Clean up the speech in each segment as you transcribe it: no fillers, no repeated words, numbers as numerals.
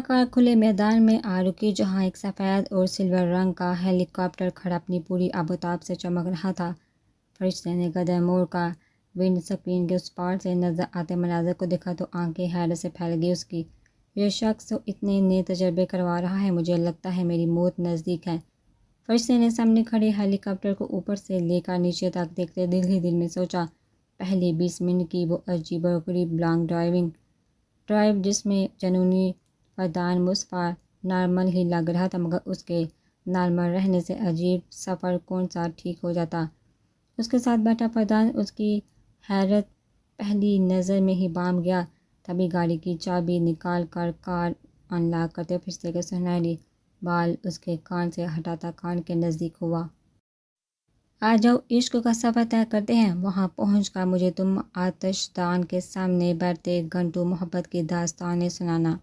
کار کھلے میدان میں آ رکی جہاں ایک سفید اور سلور رنگ کا ہیلی کاپٹر کھڑا اپنی پوری آبوتاب سے چمک رہا تھا۔ فرشتے نے قدم موڑ کا ونڈ اسکرین کے اس پار سے نظر آتے مناظر کو دیکھا تو آنکھیں حیرت سے پھیل گئی اس کی۔ یہ شخص تو اتنے نئے تجربے کروا رہا ہے، مجھے لگتا ہے میری موت نزدیک ہے۔ فرشتے نے سامنے کھڑے ہیلی کاپٹر کو اوپر سے لے کر نیچے تک دیکھتے دل ہی دل میں سوچا، پہلی 20 منٹ کی وہ عجیب و غریب لانگ ڈرائیو جس میں جنونی فردان مصطفیٰ نارمل ہی لگ رہا تھا، مگر اس کے نارمل رہنے سے عجیب سفر کون سا ٹھیک ہو جاتا۔ اس کے ساتھ بیٹھا فردان اس کی حیرت پہلی نظر میں ہی بام گیا۔ تبھی گاڑی کی چابی نکال کر کار انلاک کرتے فرشتے کے سنہری بال اس کے کان سے ہٹاتا کان کے نزدیک ہوا۔ آ جاؤ، عشق کا سفر طے کرتے ہیں، وہاں پہنچ کر مجھے تم آتش دان کے سامنے بیٹھتے گھنٹوں محبت کی داستانیں سنانا۔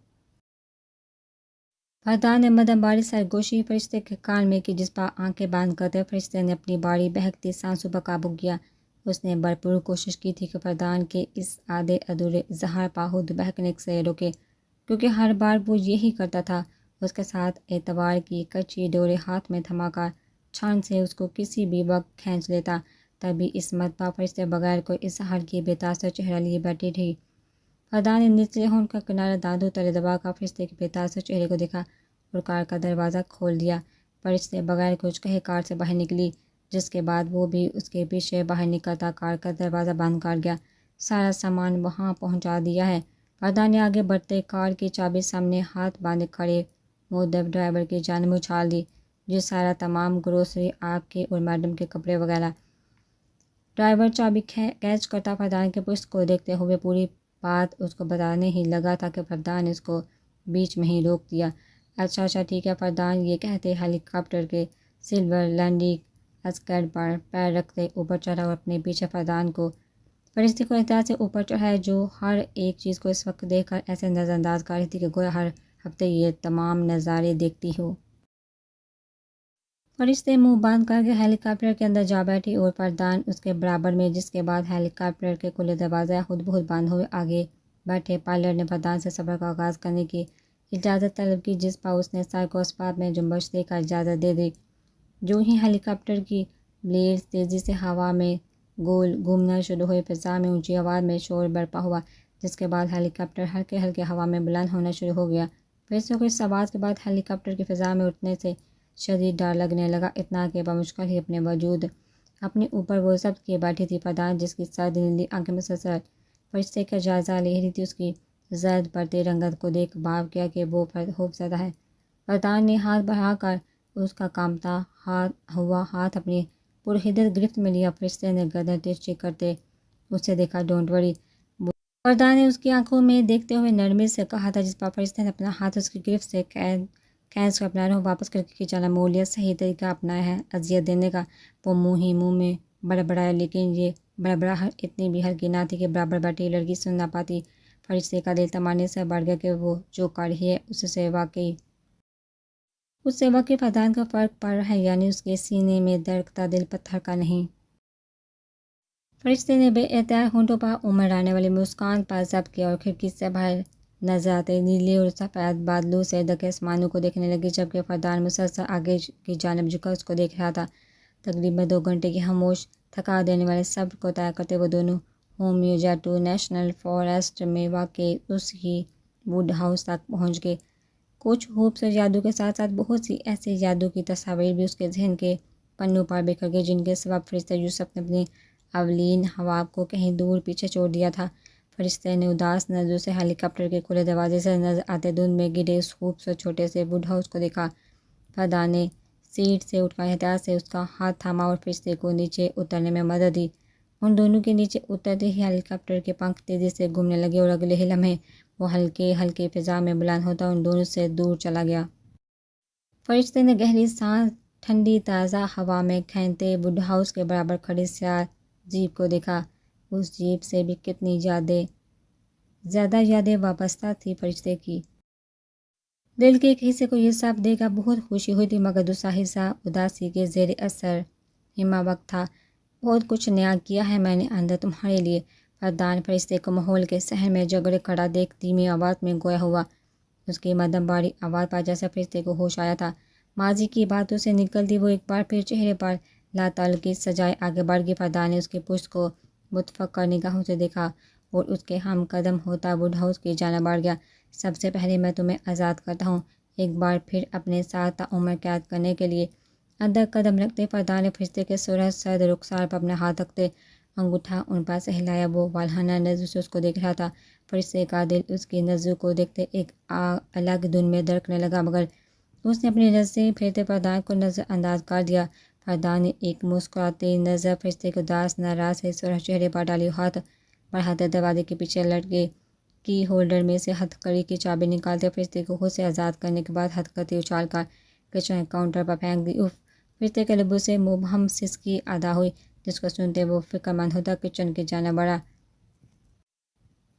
فردان نے مدم باری سرگوشی فرشتے کے کان میں کی، جس پر آنکھیں بند کرتے فرشتے نے اپنی باری بہکتی سانسوں پر قابو کیا۔ اس نے بھرپور کوشش کی تھی کہ فردان کے اس آدھے ادھورے اظہار پر خود بہکنے سے روکے، کیونکہ ہر بار وہ یہی کرتا تھا۔ اس کے ساتھ اعتبار کی کچی ڈورے ہاتھ میں تھما کر چھان سے اس کو کسی بھی وقت کھینچ لیتا۔ تبھی اس مرتبہ فرشتے بغیر کوئی اظہار کی بے تاثر چہرہ لیے بیٹھی تھی۔ فردان نے نچلے ہونٹ کا کنارہ دانتوں تلے دبا کر فرشتے کے بے تاثر چہرے کو دیکھا اور کار کا دروازہ کھول دیا۔ فرشتے بغیر کچھ کہے کار سے باہر نکلی، جس کے بعد وہ بھی اس کے پیچھے باہر نکلتا کار کا دروازہ بند کر گیا۔ سارا سامان وہاں پہنچا دیا ہے۔ فردان نے آگے بڑھتے کار کی چابی سامنے ہاتھ باندھے کھڑے مؤدب ڈرائیور کی جانب اچھال دی، جو سارا تمام گروسری، آپ کے اور میڈم کے کپڑے وغیرہ۔ ڈرائیور چابی کیچ کرتا فردان کے پشت کو دیکھتے ہوئے پوری بات اس کو بتانے ہی لگا تھا کہ فردان نے اس کو بیچ میں ہی روک دیا۔ اچھا ٹھیک ہے، فردان یہ کہتے ہیلی کاپٹر کے سلور لینڈنگ اسکرٹ پر پیر رکھتے اوپر چڑھا اور اپنے پیچھے فردان کو فرشتے کو احتیاط سے اوپر چڑھایا، جو ہر ایک چیز کو اس وقت دیکھ کر ایسے نظر انداز کر رہی تھی کہ گویا ہر ہفتے یہ تمام نظارے دیکھتی ہو۔ فرشتے منہ باندھ کر کے ہیلی کاپٹر کے اندر جا بیٹھی اور فردان اس کے برابر میں، جس کے بعد ہیلی کاپٹر کے کھلے دروازے خود بخود بند ہوئے۔ آگے بیٹھے پائلٹ نے فردان سے سفر کا آغاز کرنے کی اجازت طلب کی، جس پر اس نے سر کو اسپاٹ میں جنبش دے کر اجازت دے دی۔ جو ہی ہیلی کاپٹر کی بلیڈز تیزی سے ہوا میں گول گھومنا شروع ہوئے، فضا میں اونچی آواز میں شور برپا ہوا، جس کے بعد ہیلی کاپٹر ہلکے ہلکے ہوا میں بلند ہونا شروع ہو گیا۔ فرشتوں کو اس آواز کے بعد ہیلی کاپٹر کی فضا میں اٹھنے سے شدید ڈر لگنے لگا، اتنا کہ بمشکل ہی اپنے وجود اپنے اوپر وہ ضبط کیے بیٹھی تھی۔ فردان، جس کی سرد نیلی آنکھیں مسلسل فرشتے کا جائزہ لے رہی تھی، اس کی زرد بڑھتی رنگت کو دیکھ بھاپ گیا کہ وہ خوفزدہ ہے۔ فردان نے ہاتھ بڑھا کر اس کا کانپتا ہوا ہاتھ اپنی پرحدت گرفت میں لیا۔ فرشتے نے گردن ترچھی کرتے اسے دیکھا۔ ڈونٹ وری، فردان نے اس کی آنکھوں میں دیکھتے ہوئے نرمی سے کہا تھا، جس پر فرشتے نے اپنا ہاتھ اس کی گرفت سے کھینچ کر اپنا رخ واپس کر کے کھینچانا موڑ لیا۔ صحیح طریقہ اپنایا ہے اذیت دینے کا۔ وہ منہ ہی منہ میں بڑبڑایا، لیکن یہ بڑبڑاہٹ اتنی بھی ہلکی نہ تھی کہ برابر بیٹھی لڑکی سن نہ پاتی۔ فرشتے کا دل تمانے سے بڑھ گیا کہ وہ جو کر رہی ہے اس سے واقعی فردان کا فرق پڑ رہا ہے، یعنی اس کے سینے میں دھڑکتا دل پتھر کا نہیں۔ فرشتے نے بے اختیار ہونٹوں پر امڑانے والی مسکان پر ضبط کیا اور کھڑکی سے باہر نظر آتے نیلے اور سفید بادلوں سے ڈھکے آسمانوں کو دیکھنے لگی، جبکہ فردان مسلسل آگے کی جانب جھکا اس کو دیکھ رہا تھا۔ تقریباً 2 گھنٹے کی خاموش تھکا دینے والے سفر کو طے کرتے وہ دونوں ہومیوجاٹو نیشنل فاریسٹ میں واقع اس ہی ووڈ ہاؤس تک پہنچ گئے۔ کچھ خوبصورت یادوں کے ساتھ ساتھ بہت سی ایسی یادوں کی تصاویر بھی اس کے ذہن کے پنوں پر بکھر گئی، جن کے سبب فرشتہ یوسف نے اپنی اولین خواب کو کہیں دور پیچھے چھوڑ دیا تھا۔ فرشتے نے اداس نظروں سے ہیلی کاپٹر کے کھلے دروازے سے نظر آتے دھند میں گرے اس خوبصورت چھوٹے سے ووڈ ہاؤس کو دیکھا۔ فردان نے سیٹ سے اٹھ کر احتیاط سے اس کا ہاتھ تھاما اور فرشتے کو نیچے اترنے میں مدد دی۔ ان دونوں کے نیچے اترتے ہی ہیلی کاپٹر کے پنکھ تیزی سے گھومنے لگے اور اگلے ہی لمحے وہ ہلکے ہلکے فضا میں بلند ہوتا ان دونوں سے دور چلا گیا۔ فرشتے نے گہری سانس ٹھنڈی تازہ ہوا میں کھینچتے ووڈ ہاؤس کے برابر کھڑی سیاہ جیپ کو دیکھا۔ اس جیپ سے بھی کتنی زیادہ یادیں وابستہ تھی فرشتے کی۔ دل کے ایک حصے کو یہ سب دیکھ کر بہت خوشی ہوئی تھی، مگر دوسرا حصہ اداسی کے زیر اثر حماقت تھا۔ بہت کچھ نیا کیا ہے میں نے اندر تمہارے لیے۔ فردان فرشتے کو ماحول کے صحن میں جھگڑے کھڑا دیکھ دھیمی آواز میں گویا ہوا، اس کی مدم باری آواز پر جیسے فرشتے کو ہوش آیا تھا۔ ماضی کی باتوں سے نکلتی وہ ایک بار پھر چہرے پر لاتعلقی سجائے آگے بڑھ گئی۔ فردان نے اس کی پشت کو متفکر نگاہوں سے دیکھا اور اس کے ہم قدم ہوتا ووڈ ہاؤس کی جانب بڑھ گیا۔ سب سے پہلے میں تمہیں آزاد کرتا ہوں، ایک بار پھر اپنے ساتھ تعمر قید کرنے کے لیے۔ اندر قدم رکھتے فردان نے فرشتے کے سرخ سرد رخسار پر اپنا ہاتھ رکھتے انگوٹھا ان پر سہلایا۔ وہ والہانہ نظر سے اس کو دیکھ رہا تھا۔ فرشتے کا دل اس کی نظروں کو دیکھتے ایک الگ دھن میں دھڑکنے لگا، مگر اس نے اپنی نظریں پھیرتے فردان کو نظر انداز کر دیا۔ فردان نے ایک مسکراتی نظر فرشتے کے اداس ناراض سے سرخ چہرے پر ڈالی، ہاتھ بڑھاتے دروازے کے پیچھے لٹکے کی ہولڈر میں سے ہتھ کڑی کی چابی نکالتے فرشتے کو خود سے آزاد کرنے کے بعد ہتھ کڑی اچھال کر کچن کاؤنٹر پر پھینک دی۔ اف! فرشتے کے لبوں سے مبہم سسکی ادا ہوئی، جس کو سنتے وہ فکر مند ہوتا کچن کی جانب بڑھا۔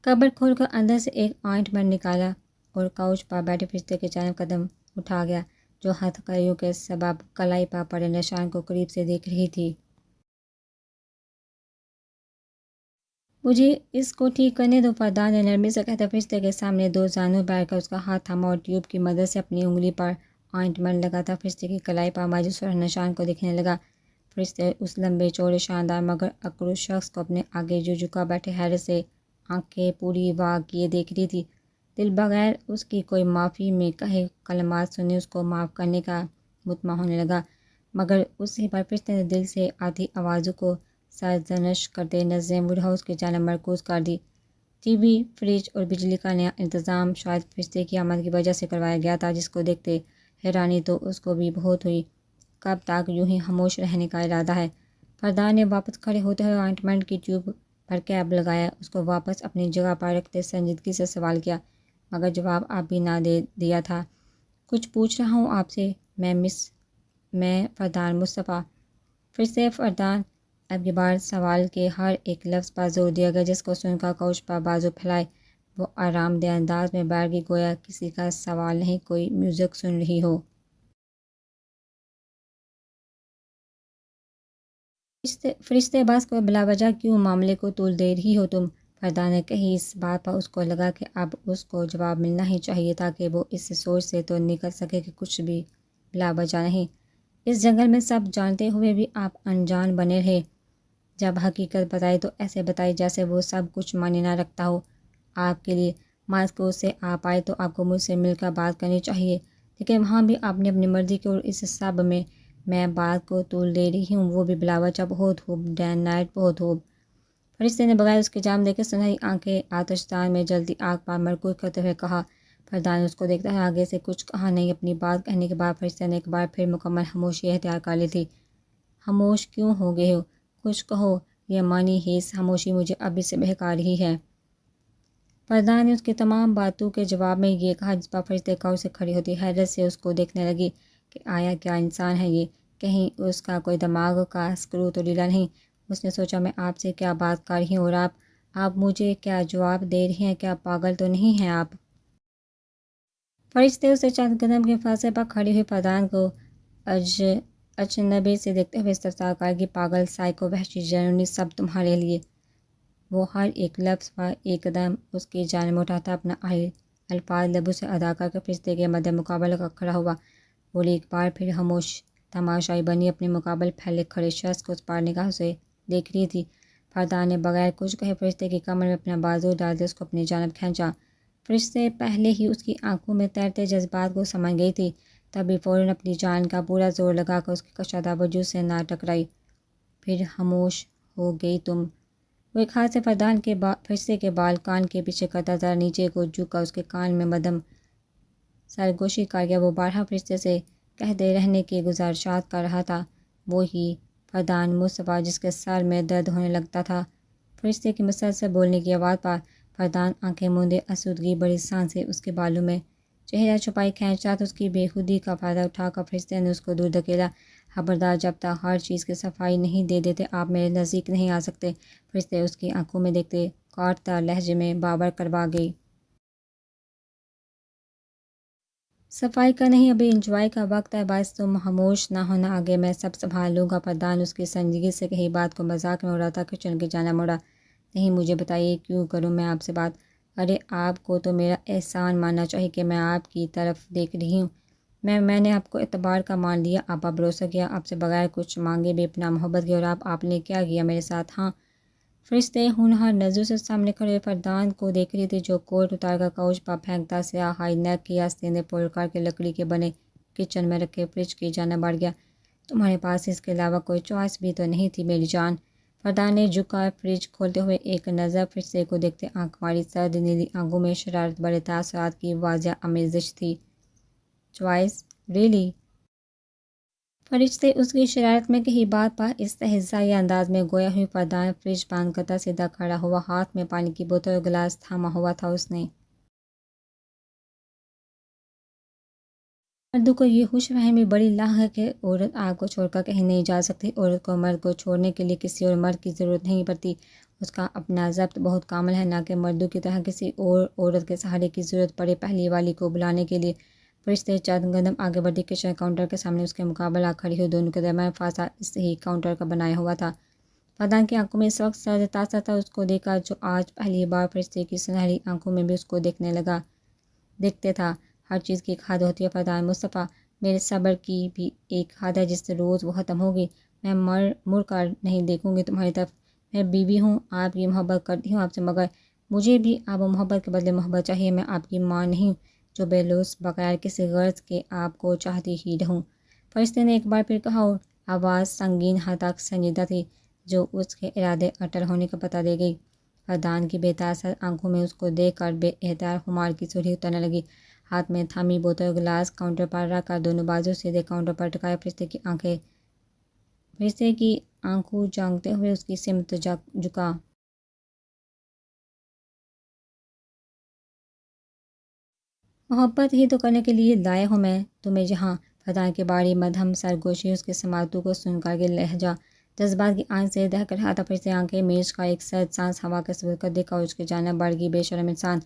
کبرڈ کھول کر اندر سے ایک آئنٹمنٹ نکالا اور کاؤچ پر بیٹھے فرشتے کی جانب قدم اٹھا گیا، جو ہتھ کڑیوں کے سبب کلائی پر پڑے نشان کو قریب سے دیکھ رہی تھی۔ مجھے اس کو ٹھیک کرنے دو، فردان نے نرمی سے کہتے فرشتے کے سامنے دو زانوں بیٹھ کر اس کا ہاتھ تھاما اور ٹیوب کی مدد سے اپنی انگلی پر آئنٹمنٹ لگاتا فرشتے کی کلائی پر موجود سرخ نشان کو دیکھنے لگا۔ فرشتے اس لمبے چوڑے شاندار مگر اکڑو شخص کو اپنے آگے جو جھکا بیٹھے حیرت سے آنکھیں پوری واگ کیے دیکھ رہی تھی۔ دل بغیر اس کی کوئی معافی میں کہے کلمات سنے اس کو معاف کرنے کا مطمع ہونے لگا، مگر اسی پر فرشتے نے دل سے آتی آوازوں کو سرزنش کرتے نظریں ووڈ ہاؤس کی جانب مرکوز کر دی۔ ٹی وی، فریج اور بجلی کا نیا انتظام شاید فرشتے کی آمد کی وجہ سے کروایا گیا تھا، جس کو دیکھتے حیرانی تو اس کو بھی بہت ہوئی۔ کب تک یوں ہی خاموش رہنے کا ارادہ ہے؟ فردان نے واپس کھڑے ہوتے ہوئے آئنٹمنٹ کی ٹیوب پر کیپ لگایا، اس کو واپس اپنی جگہ پر رکھتے سنجیدگی سے سوال کیا، مگر جواب آپ بھی نہ دے دیا تھا۔ کچھ پوچھ رہا ہوں آپ سے، میں فردان مصطفیٰ۔ پھر سے فردان اب کی بار سوال کے ہر ایک لفظ پر زور دیا گیا، جس کو سن کر کاؤچ پر بازو پھیلائے وہ آرام دہ انداز میں بیٹھ گئی، گویا کسی کا سوال نہیں، کوئی میوزک سن رہی ہو۔ فرشتے بس کوئی بلا وجہ کیوں معاملے کو طول دے رہی ہو تم؟ فردان نے کہی۔ اس بات پر اس کو لگا کہ اب اس کو جواب ملنا ہی چاہیے تاکہ وہ اس سوچ سے تو نکل سکے کہ کچھ بھی بلا وجہ نہیں۔ اس جنگل میں سب جانتے ہوئے بھی آپ انجان بنے رہے۔ جب حقیقت بتائی تو ایسے بتائی جیسے وہ سب کچھ معنی نہ رکھتا ہو آپ کے لیے۔ ماسکو سے آپ آئے تو آپ کو مجھ سے مل کر بات کرنی چاہیے، لیکن وہاں بھی آپ نے اپنی مرضی کی اور اس سب میں بات کو طول دے رہی ہوں، وہ بھی بلا وجہ۔ بہت خوب ڈین نائٹ، بہت خوب۔ فرشتے نے بغیر اس کے جام دیکھے سنہری آنکھیں آتش دان میں جلتی آگ پر مرکوز کرتے ہوئے کہا۔ فردان نے اس کو دیکھتا ہے آگے سے کچھ کہا نہیں۔ اپنی بات کہنے کے بعد فرشتے نے ایک بار پھر مکمل خاموشی اختیار کر لی تھی۔ خاموش کیوں ہو گئے ہو؟ کچھ کہو، یہ معنی خیز خاموشی مجھے ابھی سے بہکا رہی ہے۔ فردان نے اس کی تمام باتوں کے جواب میں یہ کہا، جس پر فرشتے کاؤچ سے کھڑی ہوتی حیرت سے اس کو دیکھنے لگی کہ آیا کیا انسان ہے یہ؟ کہیں اس کا کوئی دماغ کا اسکرو تو ڈھیلا نہیں؟ اس نے سوچا میں آپ سے کیا بات کر رہی ہوں اور آپ مجھے کیا جواب دے رہی ہیں؟ کیا پاگل تو نہیں ہیں آپ؟ فرشتے اسے چند قدم کے فاصلے پر کھڑی ہوئی فردان کو اجنبی سے دیکھتے ہوئے استفسار کر کہ پاگل، سائیکو، وحشی، جنونی، سب تمہارے لیے؟ وہ ہر ایک لفظ پر ایک قدم اس کی جانب اٹھاتا اپنا الفاظ لبوں سے ادا کر کے فرشتے کے مد مقابل کا کھڑا ہوا، بولی ایک بار پھر خاموش تماشائی بنی اپنے مقابل پھیلے کھڑے شخص کو اس پر نگاہوں سے دیکھ رہی تھی۔ فردان نے بغیر کچھ کہے فرشتے کی کمر میں اپنا بازو ڈالتے اس کو اپنی جانب کھینچا۔ فرشتے پہلے ہی اس کی آنکھوں میں تیرتے جذبات کو سمجھ گئی تھی، تبھی فوراً اپنی جان کا پورا زور لگا کر اس کے کشادہ وجود سے نہ ٹکرائی۔ پھر خاموش ہو گئی تم؟ وہ ایک ہاتھ سے فرشتے کے بال کان کے پیچھے کرتا ذرا نیچے کو جھک کر اس کے کان میں مدم سرگوشی کر گیا۔ وہ بارہا فرشتے سے کہتے رہنے کی گزارشات کر رہا تھا، وہی فردان مصطفیٰ جس کے سر میں درد ہونے لگتا تھا۔ فرشتے کی مسلسل بولنے کی آواز پر فردان آنکھیں موندے آسودگی بڑی سانسیں اس کے بالوں میں چہرہ چھپائی کھینچا تو اس کی بے خودی کا فائدہ اٹھا کر فرشتے نے اس کو دور دھکیلا۔ خبردار، جب تک ہر چیز کی صفائی نہیں دے دیتے آپ میرے نزدیک نہیں آ سکتے۔ فرشتے اس کی آنکھوں میں دیکھتے کاٹتا لہجے میں بابر کروا گئی۔ صفائی کا نہیں، ابھی انجوائے کا وقت ہے، باعث تم خاموش نہ ہونا، آگے میں سب سنبھال لوں گا۔ فردان اس کی سنجیدگی سے کہی بات کو مذاق میں اڑاتا کچن کی جانب مڑا۔ نہیں، مجھے بتائیے، کیوں کروں میں آپ سے بات؟ ارے آپ کو تو میرا احسان ماننا چاہیے کہ میں آپ کی طرف دیکھ رہی ہوں۔ میں نے آپ کو اعتبار کا مان لیا، آپ پر بھروسہ کیا، آپ سے بغیر کچھ مانگے بے پناہ محبت کی، اور آپ نے کیا کیا میرے ساتھ؟ ہاں۔ فرشتے ہونہار نظروں سے سامنے کھڑے فردان کو دیکھ رہی تھی، جو کوٹ اتار کر کوچ پر پھینکتا سیاہ ہائی نیک کی آستینے پھوڑ کے لکڑی کے بنے کچن میں رکھے فریج کی جانب بڑھ گیا۔ تمہارے پاس اس کے علاوہ کوئی چوائس بھی تو نہیں تھی میری جان؟ فردان نے جھکا فریج کھولتے ہوئے ایک نظر فرشتے کو دیکھتے آنکھ ماری، سرد نیلی آنکھوں میں شرارت بڑے تاثرات کی واضح آمیزش تھی۔ چوائس؟ ریئلی؟ فرشتے اس کی شرارت میں کہی بات پر استہزائی انداز میں گویا ہوئی فردان فریج بند کرتا سیدھا کھڑا ہوا، ہاتھ میں پانی کی بوتل اور گلاس تھاما ہوا تھا اس نے۔ مردوں کو یہ خوش فہمی بڑی لاحق ہے کہ عورت آپ کو چھوڑ کر کہیں نہیں جا سکتی۔ عورت کو مرد کو چھوڑنے کے لیے کسی اور مرد کی ضرورت نہیں پڑتی، اس کا اپنا ضبط بہت کامل ہے، نہ کہ مردوں کی طرح کسی اور عورت کے سہارے کی ضرورت پڑے پہلی والی کو بلانے کے لیے۔ فرشتے چند قدم آگے بڑھی کچن کاؤنٹر کے سامنے اس کے مقابلہ کھڑی ہوئی، دونوں کے درمیان فاصلہ اس ہی کاؤنٹر کا بنایا ہوا تھا۔ فردان کی آنکھوں میں اس وقت سرد تاثر تھا، اس کو دیکھا جو آج پہلی بار فرشتے کی سنہری آنکھوں میں بھی اس کو دیکھنے لگا۔ دیکھتے تھا، ہر چیز کی ایک حد ہوتی ہے فردان مصطفیٰ، میرے صبر کی بھی ایک حد ہے جس سے روز وہ ختم ہوگی۔ میں مڑ کر نہیں دیکھوں گی تمہاری طرف، میں بیوی ہوں، آپ کی محبت کرتی ہوں آپ سے، مگر مجھے بھی آپ و محبت کے بدلے محبت چاہیے۔ میں آپ کی ماں نہیں جو بے لوث بغیر کسی غرض کے آپ کو چاہتی ہی رہوں۔ فرشتے نے ایک بار پھر کہا، اور آواز سنگین حد تک سنجیدہ تھی، جو اس کے ارادے اٹل ہونے کا پتہ دے گئی۔ فردان کی بے تاثر آنکھوں میں اس کو دیکھ کر بے اختیار خمار کی سرخی اترنے لگی۔ ہاتھ میں تھامی بوتل اور گلاس کاؤنٹر پر رکھ کر دونوں بازو سیدھے کاؤنٹر پر ٹکائے فرشتے کی آنکھوں جھانکتے ہوئے اس کی سمت جھکا۔ محبت ہی تو کرنے کے لیے لایا ہوں میں تمہیں جہاں۔ فردان کے باری مدھم سرگوشی اس کے سماعتوں کو سن کر کے لہجہ جذبات کی آنچ سے دہک رہا تھا۔ فرشتے آنکھیں میز کا ایک سرد سانس ہوا کے سبز کر دیکھا اور اس کی جانب بڑھ گئی، بے شرم انسان۔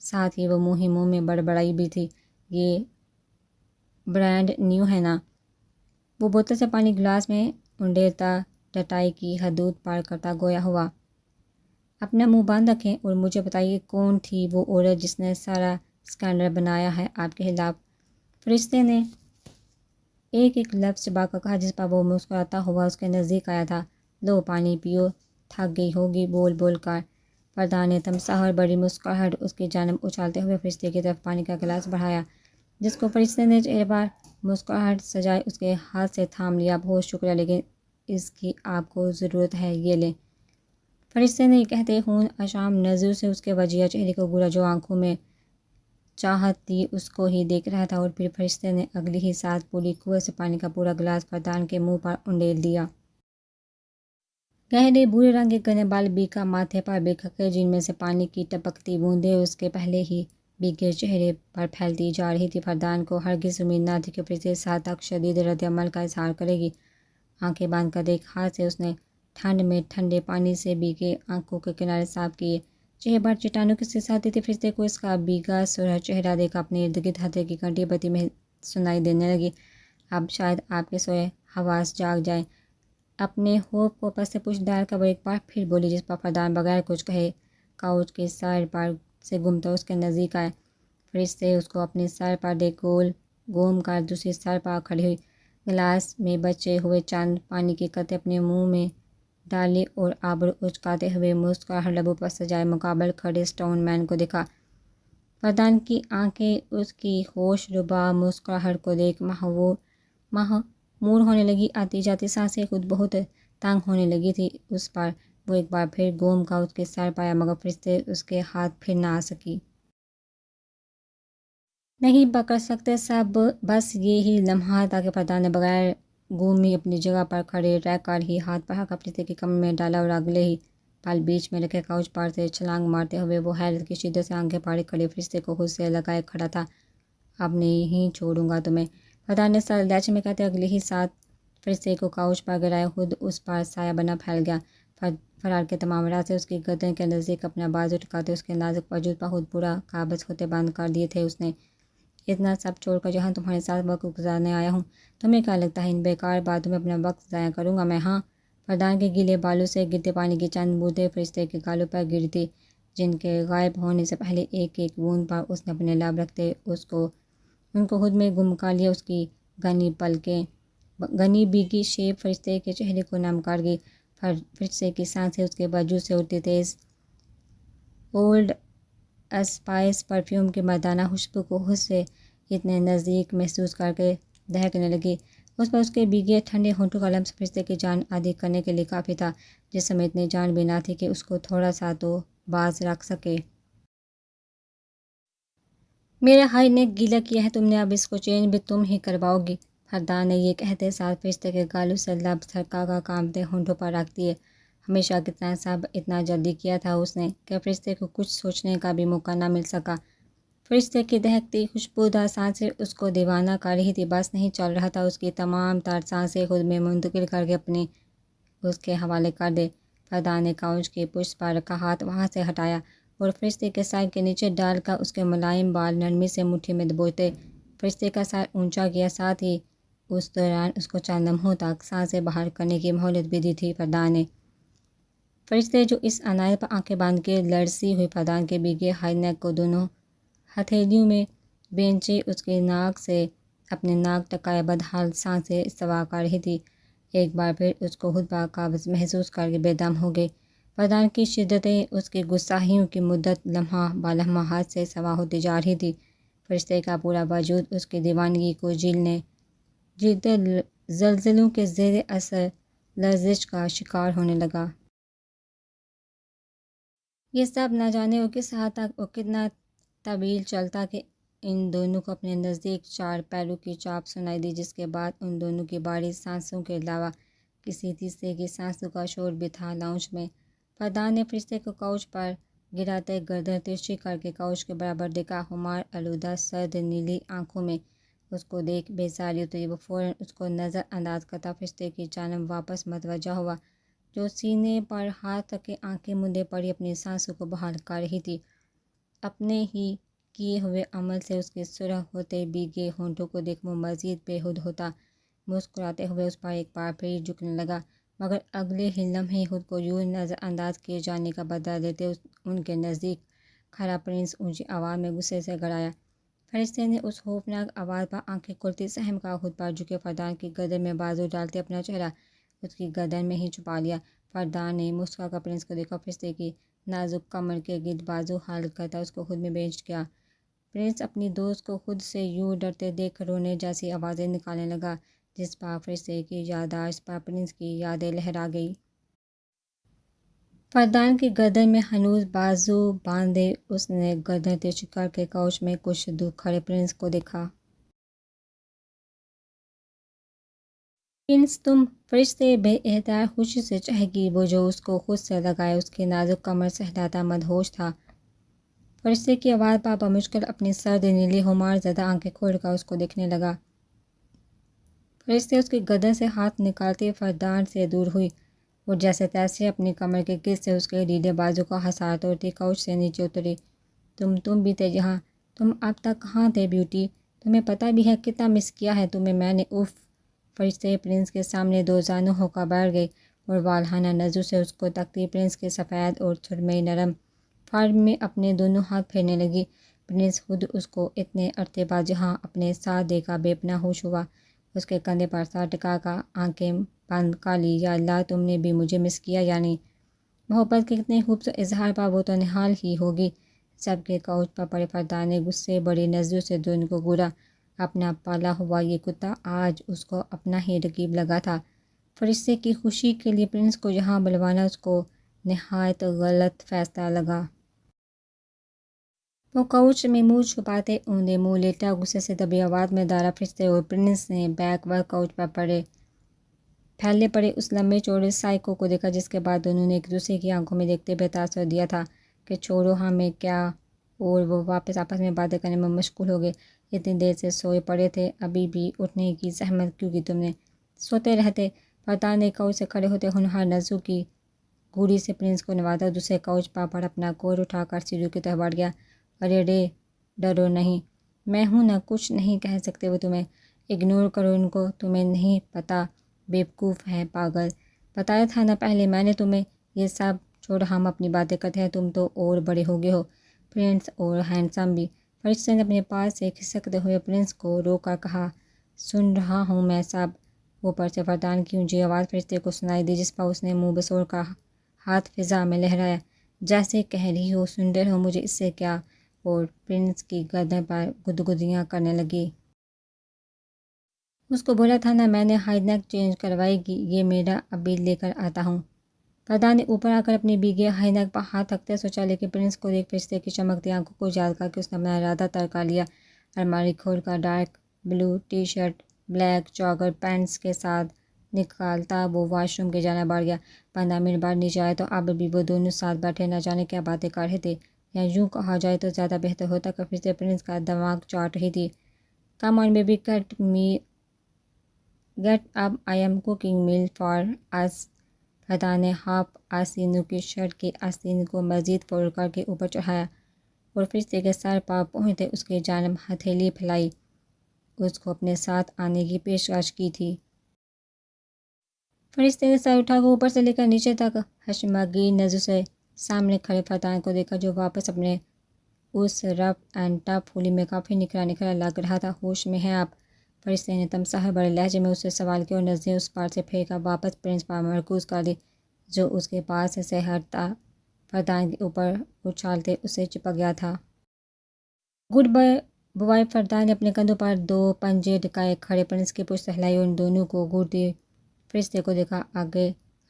ساتھ ہی وہ منہ ہی منہ میں بڑبڑائی بھی تھی، یہ برانڈ نیو ہے نا؟ وہ بوتل سے پانی گلاس میں انڈیلتا، ڈٹائی کی حدود پار کرتا گویا ہوا، اپنا منہ بند رکھیں اور مجھے بتائیے کون تھی وہ عورت جس نے سارا اسکینڈل بنایا ہے آپ کے خلاف؟ فرشتے نے ایک ایک لفظ چبا کر کہا، جس پر وہ مسکراتا ہوا اس کے نزدیک آیا تھا۔ لو پانی پیو، تھک گئی ہوگی بول بول کر۔ فردان نے تمساح اور بڑی مسکراہٹ اس کی جانب اچھالتے ہوئے فرشتے کی طرف پانی کا گلاس بڑھایا، جس کو فرشتے نے چہرے پر مسکراہٹ سجائے اس کے ہاتھ سے تھام لیا۔ بہت شکریہ، لیکن اس کی آپ کو ضرورت ہے، یہ لیں۔ فرشتے نے یہ کہتے خون اشام نظروں سے اس کے وجیہ چہرے کو گھورا، جو آنکھوں میں چاہت تھی اس کو ہی دیکھ رہا تھا، اور پھر فرشتے نے اگلی ہی ساتھ پوری قوت سے پانی کا پورا گلاس فردان کے منہ پر انڈیل دیا۔ گہرے بھورے رنگ کے گھنے بال بیکا ماتھے پر بکھر، جن میں سے پانی کی ٹپکتی بوندیں اس کے پہلے ہی بھیگے چہرے پر پھیلتی جا رہی تھی۔ فردان کو ہرگز امید نہ تھی کہ فرشتے اس حد تک شدید رد عمل کا اظہار کرے گی۔ آنکھیں باندھ کر ایک ہاتھ سے اس نے ٹھنڈ میں ٹھنڈے پانی سے بھیگے آنکھوں کے کنارے صاف کیے۔ چہرے پر چٹانوں کی سی آتی تھی۔ فرشتے کو اس کا بھیگا سرخ چہرہ دیکھا اپنے ارد گرد ہتھیلی کی گھنٹی بجتی میں سنائی دینے لگی۔ اب شاید آپ کے سوئے حواس جاگ جائیں۔ اپنے خوف کو پس پش ڈال کر وہ ایک بار پھر بولی، جس پر فردان بغیر کچھ کہے کاؤچ کے سر پر سے گھومتا اس کے نزدیک آئے۔ فرشتے اس کو اپنے سر پر دیکھ گول گھوم کر دوسری سر پر کھڑی ہوئی، گلاس میں بچے ہوئے چند پانی کے قطرے اپنے منہ میں ڈالے اور ابرو اچکاتے ہوئے مسکراہٹ لبوں پر سجائے مقابل کھڑے اسٹون مین کو دیکھا۔ فردان کی آنکھیں اس کی ہوش ربا مسکراہٹ کو دیکھ مہمور ہونے لگی، آتی جاتی سانسیں خود بہت تنگ ہونے لگی تھی اس پر۔ وہ ایک بار پھر گھوم کر اس کے سر پایا، مگر فرشتے اس کے ہاتھ پھر نہ آ سکی۔ نہیں پکڑ سکتے سب بس یہی لمحہ تھا کہ فردان نے بغیر گھومی اپنی جگہ پر کھڑے رہ کر ہی ہاتھ بڑھا کر فرشتے کی کمر میں ڈالا، اور اگلے ہی پل بیچ میں رکھے کاؤچ پر سے چھلانگ مارتے ہوئے وہ حیرت کی شدت سے آنکھیں پھاڑے کھڑے فرشتے کو خود سے لگائے کھڑا تھا۔ اب نہیں چھوڑوں گا تمہیں، فردان نے سرد لہجے میں کہتے اگلی ہی ساتھ فرشتے کو کاؤچ پر گرایا، خود اس پر سایہ بنا پھیل گیا۔ فرار کے تمام راستے اس کی گردن کے نزدیک اپنا بازو ٹکاتے اس کے نازک وجود پر خود پورا قابض ہوتے بند کر دیے تھے اس نے۔ اتنا سب چھوڑ کر جہاں تمہارے ساتھ وقت گزارنے آیا ہوں، تمہیں کیا لگتا ہے ان بیکار باتوں میں اپنا وقت ضائع کروں گا میں؟ ہاں۔ فردان کے گیلے بالوں سے گرتے پانی کی چند بوندیں فرشتے کے گالوں پر گری تھی، جن کے غائب ہونے سے پہلے ایک ایک بوند پر اس نے اپنے لب رکھتے ان کو خود میں گم کر لیا۔ اس کی گنی بیگی شیپ فرشتے کے چہرے کو نم کر گئی۔ فرشتے کی سانسیں اس کے وجود سے اڑتی تیز اولڈ اسپائس پرفیوم کی مردانہ خوشبو کو خود سے اتنے نزدیک محسوس کر کے دہکنے لگی۔ اس کے بھیگے ٹھنڈے ہونٹوں کا لمس فرشتے کی جان عادی کرنے کے لیے کافی تھا، جس میں اتنی جان بھی نہ تھی کہ اس کو تھوڑا سا تو باز رکھ سکے۔ میرا ہائی نیک گیلا کیا ہے تم نے، اب اس کو چینج بھی تم ہی کرواؤ گی۔ فردان نے یہ کہتے ساتھ فرشتے کے گالوں سے لب سرکا کر کانپتے ہونٹوں پر رکھ دیے۔ ہمیشہ کتنا سب اتنا جلدی کیا تھا اس نے کہ فرشتے کو کچھ سوچنے کا بھی موقع نہ مل سکا۔ فرشتے کی دہکتی خوشبودار سانسیں اس کو دیوانہ کر رہی تھی، بس نہیں چل رہا تھا اس کی تمام تر سانسیں خود میں منتقل کر کے اپنی اس کے حوالے کر دے۔ فردان نے کاؤچ کی پشت پر رکھا ہاتھ وہاں سے ہٹایا اور فرشتے کے سر کے نیچے ڈال کر اس کے ملائم بال نرمی سے مٹھی میں دبوچتے۔ فرشتے کا سر اونچا کیا، ساتھ ہی اس دوران اس کو چند لمحوں تک سانسیں باہر کرنے کی مہلت بھی دی تھی۔ فردان نے فرشتے جو اس عنایت پر آنکھیں باندھ کے لرزی ہوئی فردان کے بھیگے ہائی نیک کو دونوں ہتھیلیوں میں بینچے اس کی ناک سے اپنے ناک ٹکائے بدحال سانسیں استوا کر رہی تھی۔ ایک بار پھر اس کو خود پر قابض محسوس کر کے بے دم ہو گئے۔ فردان کی شدتیں اس کی گستاخیوں کی مدت لمحہ بلمحہ حد سے سوا ہوتی جا رہی تھی۔ فرشتے کا پورا وجود اس کی دیوانگی کو جھیلتے زلزلوں کے زیر اثر لرزش کا شکار ہونے لگا۔ یہ سب نہ جانے وہ کس حد تک اور کتنا طویل چلتا کہ ان دونوں کو اپنے نزدیک چار پیروں کی چاپ سنائی دی، جس کے بعد ان دونوں کی باری سانسوں کے علاوہ کسی تیسرے کی سانسوں کا شور بھی تھا۔ لاؤنج میں فردان نے فرشتے کو کاؤچ پر گراتے گردن ترچھی کر کے کاؤچ کے برابر دیکھا۔ خمار آلودہ سرد نیلی آنکھوں میں اس کو دیکھ بیزاری اتری۔ وہ فوراً اس کو نظر انداز کرتا فرشتے کی جانب واپس متوجہ ہوا، جو سینے پر ہاتھ رکھے آنکھیں مندے پڑی اپنی سانسوں کو بحال کر رہی تھی۔ اپنے ہی کیے ہوئے عمل سے اس کے سرخ ہوتے بھیگے ہونٹوں کو دیکھ وہ مزید بےحد ہوتا۔ مسکراتے ہوئے اس پر ایک بار پھر جھکنے لگا، مگر اگلے ہی لمحے خود کو یوں نظر انداز کیے جانے کا بدلہ لیتے ان کے نزدیک کھڑا پرنس اونچی آواز میں غصے سے گڑایا۔ فرشتے نے اس خوفناک آواز پر آنکھیں کھولتی سہم کر خود پر جھکے فردان کی گردن میں بازو ڈالتے اپنا چہرہ اس کی گردن میں ہی چھپا لیا۔ فردان نے مسکرا کر پرنس کو دیکھا، فرشتے کی نازک کمر کے گرد بازو حل کرتا اس کو خود میں بینچ کیا۔ پرنس اپنی دوست کو خود سے یوں ڈرتے دیکھ رونے جیسی آوازیں نکالنے لگا، جس پر فرشتے کی یادداشت پر پرنس کی یادیں لہرا گئی۔ فردان کی گردن میں ہنوز بازو باندھے اس نے گردن ترچھی کر کے کاؤچ میں کچھ دور کھڑے پرنس کو دیکھا۔ پرنس تم! فرشتے بے اختیار خوشی سے چہکی، وہ جو اس کو خود سے لگائے اس کی نازک کمر سہلاتا مدہوش تھا۔ فرشتے کی آواز پر بمشکل اپنی سرد نیلی خمار زدہ آنکھیں کھول کر اس کو دیکھنے لگا۔ فرشتے اس کی گردن سے ہاتھ نکالتی فردان سے دور ہوئی اور جیسے تیسے اپنی کمر کے گرد سے اس کے ڈھیلے بازو کا حصار توڑتی کاؤچ سے نیچے اتری۔ تم بھی تھے یہاں؟ تم اب تک کہاں تھے بیوٹی؟ تمہیں پتہ بھی ہے کتنا مس کیا ہے تمہیں میں نے؟ اف! فرشتے پرنس کے سامنے دو زانو ہو کر بیٹھ گئی اور والہانہ نظروں سے اس کو تکتی پرنس کے سفید اور سرمئی نرم فر میں اپنے دونوں ہاتھ پھیرنے لگی۔ پرنس خود اس کو اتنے عرصے بعد جہاں اپنے ساتھ دیکھا بے پناہ ہوش ہوا، اس کے کندھے پر سر ٹکا کر آنکھیں بند کر لی۔ یا اللہ، تم نے بھی مجھے مس کیا یعنی؟ محبت کے کتنے خوبصورت اظہار پر وہ تو نہال ہی ہوگی۔ سب کے کاؤچ پر پڑے فردان نے غصے بڑی نظروں سے دونوں کو گھورا۔ اپنا پالا ہوا یہ کتا آج اس کو اپنا ہی رقیب لگا تھا۔ فرشتے کی خوشی کے لیے پرنس کو یہاں بلوانا اس کو نہایت غلط فیصلہ لگا۔ وہ کاؤچ میں منہ چھپاتے اوندے منہ لیٹا غصے سے دبی آواز میں دارا۔ فرشتے اور پرنس نے بیک وقت کاؤچ پر پھیلے پڑے اس لمبے چوڑے سائیکو کو دیکھا، جس کے بعد دونوں نے ایک دوسرے کی آنکھوں میں دیکھتے ہوئے تاثر دیا تھا کہ چھوڑو ہمیں کیا، اور وہ واپس آپس میں باتیں کرنے میں مشغول ہو گئے۔ اتنی دیر سے سوئے پڑے تھے، ابھی بھی اٹھنے کی زحمت کیوں کی تم نے؟ سوتے رہتے۔ فردان نے کاؤچ سے کھڑے ہوتے ہونہار نظروں کی گھوری سے پرنس کو نوازا، دوسرے کاؤچ پر اپنا کور اٹھا کر سیڑھیوں کی طرف بڑھ گیا۔ ارے رے، ڈرو نہیں، میں ہوں نا، کچھ نہیں کہہ سکتے وہ تمہیں۔ اگنور کرو ان کو، تمہیں نہیں پتہ، بیوقوف ہیں، پاگل۔ بتایا تھا نا پہلے میں نے تمہیں، یہ سب چھوڑ، ہم اپنی باتیں کرتے ہیں، تم تو اور بڑے ہو گئے ہو پرنس، اور ہینڈسم بھی۔ فرشتے نے اپنے پاس سے کھسکتے ہوئے پرنس کو روک کر کہا، سن رہا ہوں میں سب۔ اوپر سے فردان کی اونچی آواز فرشتے کو سنائی دی، جس پر اس نے منہ بسوڑ کا ہاتھ فضا میں لہرایا، جیسے کہہ رہی ہو سن رہے ہو مجھے، اس سے کیا، اور پرنس کی گردن پر گدگدیاں کرنے لگی۔ اس کو بولا تھا نا میں نے ہائی نیک چینج کروائی گی، یہ میرا ابھی لے کر آتا ہوں۔ فردان نے اوپر آ کر اپنی بھیگے ہائی نیک پر ہاتھ رکھتے سوچا، لیکن پرنس کو دیکھ فرشتے کی چمکتی آنکھوں کو یاد کر کے اس نے اپنا ارادہ طے کر لیا۔ الماری کھول کر dark blue T shirt, black jogger pants کے ساتھ نکالتا وہ واش روم کی جانب بڑھ گیا۔ 15 منٹ بعد نیچے آئے تو اب بھی وہ دونوں ساتھ بیٹھے نہ جانے کیا باتیں کر رہے تھے، یا یوں کہا جائے تو زیادہ بہتر ہوتا کہ فرشتے پرنس کا دماغ چاٹ رہی تھی۔ Come on baby, get up, I am cooking meal for us. Fardan نے ہاف آستینوں کی شرٹ کے آستین کو مزید فولڈ کر کے اوپر چڑھایا اور فرشتے کے سر پر پہنچتے اس کی جانب ہتھیلی پھیلائی، اس کو اپنے ساتھ آنے کی پیشکش کی تھی۔ فرشتے نے سر اٹھا کر اوپر سے لے کر نیچے تک حشمگین نظروں سے سامنے کھڑے فردان کو دیکھا، جو واپس اپنے اس رف اینڈ ٹف ہولی میں کافی نکھرا نکھرا لگ رہا تھا۔ ہوش میں ہیں آپ؟ فرشتے نے تمساح بڑے لہجے میں اس سے سوال کیا اور نظریں اس پر سے پھیر کر واپس پرنس پر مرکوز کر دی، جو اس کے پاس سے ہٹتا فردان کے اوپر اچھالتے اسے چپک گیا تھا۔ Good boy. فردان نے اپنے کندھوں پر 2 پنجے ٹکائے کھڑے پرنس کی پشت ہلائی اور ان دونوں کو گھورتی فرشتے کو دیکھا۔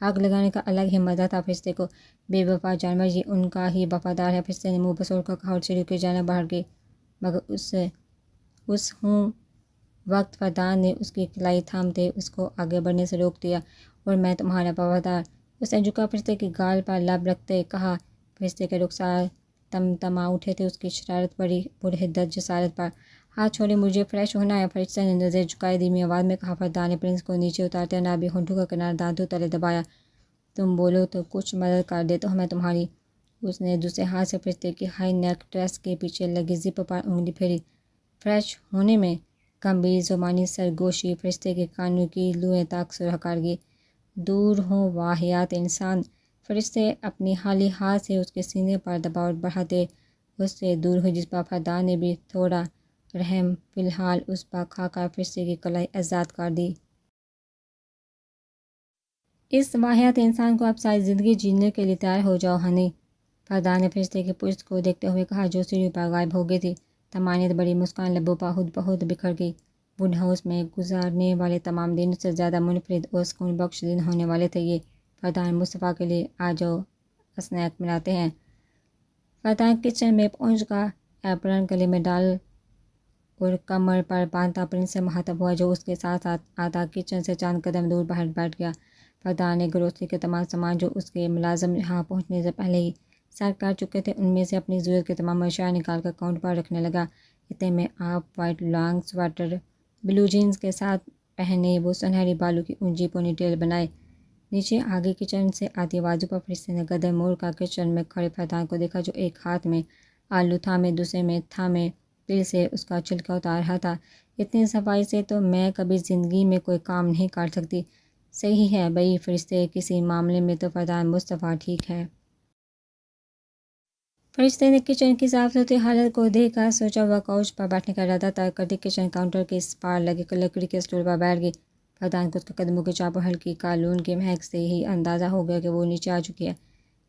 آگ لگانے کا الگ ہی مزہ تھا فرشتے کو، بے وفا جانور یہ ان کا ہی وفادار ہے۔ فرشتے نے منہ بسوڑ کر کہا اور سیڑھیوں کی جانب بڑھ گئی، مگر اس ہوں وقت فردان نے اس کی کلائی تھامتے اس کو آگے بڑھنے سے روک دیا۔ اور میں تمہارا وفادار، اس نے جھکا فرشتے کی گال پر لب رکھتے کہا۔ فرشتے کے رخسار تمتما اٹھے تھے اس کی شرارت بڑی پرحدت جسارت پر۔ ہاتھ چھوڑے، مجھے فریش ہونا ہے، فرشتے نے نظر جھکائے دھیمی آواز میں کہا۔ فردان نے پرنس کو نیچے اتارتے نابی ہونٹوں کا کنارہ دانتوں تلے دبایا، تم بولو تو کچھ مدد کر دیتا ہوں میں تمہاری۔ اس نے دوسرے ہاتھ سے فرشتے کی ہائی نیک ڈریس کے پیچھے لگی زپ پر انگلی پھیری۔ فریش ہونے میں گمبھیر زبانی سرگوشی فرشتے کے کانوں کی لوئیں تک سرخ کر گئی۔ دور ہو واہیات انسان، فرشتے اپنی خالی ہاتھ سے اس کے سینے پر دباؤ بڑھاتے اس سے دور ہوئی، جس پر فردان نے بھی تھوڑا رحم فی الحال اس پر کھا کر فرشتے کی کلائی آزاد کر دی۔ اس واہیات انسان کو اب ساری زندگی جینے کے لیے تیار ہو جاؤ ہنی، فردان نے فرشتے کی پشت کو دیکھتے ہوئے کہا، جو سیڑھیوں پر غائب ہو گئی تھی۔ طمانینت بڑی مسکان لبوں پر خود بخود بکھر گئی۔ ووڈ ہاؤس میں گزارنے والے تمام دنوں سے زیادہ منفرد اور سکون بخش دن ہونے والے تھے یہ۔ فردان، مصطفیٰ کے لیے آ جاؤ، اسنیک ملاتے ہیں۔ فردان کچن میں پہنچ کر ایپرن گلے میں ڈال اور کمر پر باندھتا پرنس سے مخاطب ہوا، جو اس کے ساتھ ساتھ آتا کچن سے چند قدم دور باہر بیٹھ گیا۔ فردان نے گروسری کے تمام سامان جو اس کے ملازم یہاں پہنچنے سے پہلے ہی سر کر چکے تھے، ان میں سے اپنی ضرورت کے تمام اشیاء نکال کر کاؤنٹر پر رکھنے لگا۔ اتنے میں off white long sweater, blue jeans کے ساتھ پہنے وہ سنہری بالوں کی اونچی پونی ٹیل بنائے نیچے آگے کچن سے آتی آوازوں پر فرشتے نے گردن موڑ کر کچن میں کھڑے فردان کو دیکھا، جو ایک ہاتھ میں آلو تھامے دوسرے میں تھامے تل سے اس کا چھلکا اتار رہا تھا۔ اتنی صفائی سے تو میں کبھی زندگی میں کوئی کام نہیں کر سکتی۔ صحیح ہے بھئی فرشتے، کسی معاملے میں تو فردان مصطفیٰ ٹھیک ہے۔ فرشتے نے کچن کی صاف ستھری حالت کو دیکھ کر سوچا ہوا کاؤچ پر بیٹھنے کا ارادہ طے کرتی کچن کاؤنٹر کے اس پار لگے لکڑی کے اسٹول پر بیٹھ گئی۔ فردان کو اس کے قدموں کی چاپ اور ہلکی کالون کی مہک سے ہی اندازہ ہو گیا کہ وہ نیچے آ چکی ہے۔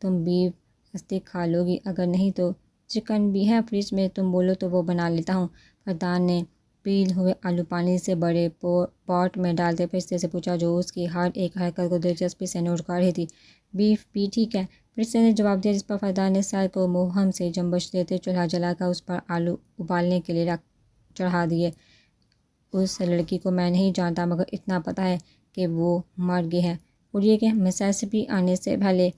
تم بیف اسٹیک کھا لو گی؟ اگر نہیں تو چکن بھی ہے فریج میں، تم بولو تو وہ بنا لیتا ہوں۔ فردان نے پیل ہوئے آلو پانی سے بڑے پاٹ میں ڈالتے فرشتے سے پوچھا، جو اس کی ہر ایک حرکت کو دلچسپی سے نوٹ کر رہی تھی۔ بیف بھی ٹھیک ہے، فرشتے نے جواب دیا، جس پر فردان نے سر کو مبہم سے جنبش دیتے چولہا جلا کر اس پر آلو ابالنے کے لیے چڑھا دیے۔ اس لڑکی کو میں نہیں جانتا، مگر اتنا پتہ ہے کہ وہ مر گئی ہے، اور یہ کہ مسیسپی آنے سے پہلے